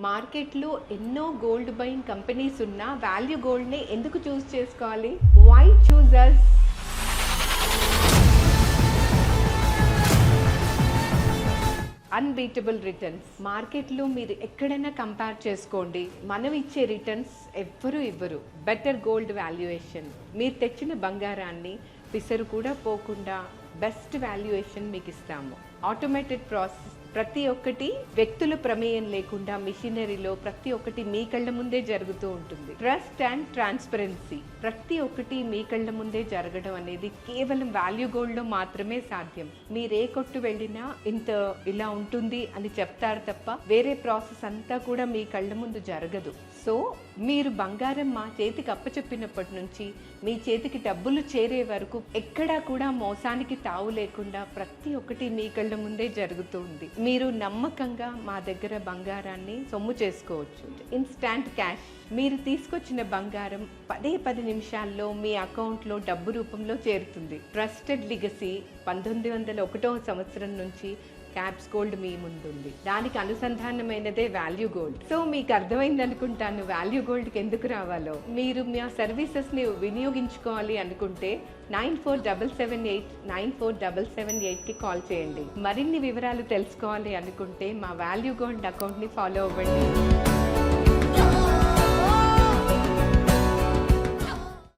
మార్కెట్లో ఎన్నో gold buying companies ఉన్నా వాల్యూ గోల్డ్ని ఎందుకు చూస్ చేసుకోవాలి? Why choose us? Unbeatable returns. మార్కెట్లో మీరు ఎక్కడైనా కంపేర్ చేసుకోండి, మనం ఇచ్చే రిటర్న్స్ ఎవ్వరూ ఇవ్వరు. Better gold valuation. మీరు తెచ్చిన బంగారాన్ని పిసరు కూడా పోకుండా బెస్ట్ వాల్యుయేషన్ మీకు ఇస్తాము. Automated process. ప్రతి ఒక్కటి వ్యక్తుల ప్రమేయం లేకుండా మిషనరీలో ప్రతి ఒక్కటి మీ కళ్ళ ముందే జరుగుతూ ఉంటుంది. Trust and transparency. ప్రతి ఒక్కటి మీ కళ్ళ ముందే జరగడం అనేది కేవలం వాల్యూ గోల్డ్లో మాత్రమే సాధ్యం. మీరే కొట్టు వెళ్ళినా ఇంత ఇలా ఉంటుంది అని చెప్తారు తప్ప వేరే ప్రాసెస్ అంతా కూడా మీ కళ్ళ ముందు జరగదు. సో మీరు బంగారం మా చేతికి అప్పచెప్పినప్పటి నుంచి మీ చేతికి డబ్బులు చేరే వరకు ఎక్కడా కూడా మోసానికి తావు లేకుండా ప్రతి ఒక్కటి మీ కళ్ళ ముందే జరుగుతుంది. మీరు నమ్మకంగా మా దగ్గర బంగారాన్ని సొమ్ము చేసుకోవచ్చు. Instant cash. మీరు తీసుకొచ్చిన బంగారం 10 నిమిషాల్లో మీ అకౌంట్లో డబ్బు రూపంలో చేరుతుంది. Trusted legacy. 1901వ సంవత్సరం నుంచి క్యాప్స్ గోల్డ్ మీ ముందుంది. దానికి అనుసంధానమైనదే వాల్యూ గోల్డ్. సో మీకు అర్థమైంది అనుకుంటాను వాల్యూ గోల్డ్కి ఎందుకు రావాలో. మీరు మా సర్వీసెస్ని వినియోగించుకోవాలి అనుకుంటే 9477894778కి కాల్ చేయండి. మరిన్ని వివరాలు తెలుసుకోవాలి అనుకుంటే మా వాల్యూ గోల్డ్ అకౌంట్ని ఫాలో అవ్వండి.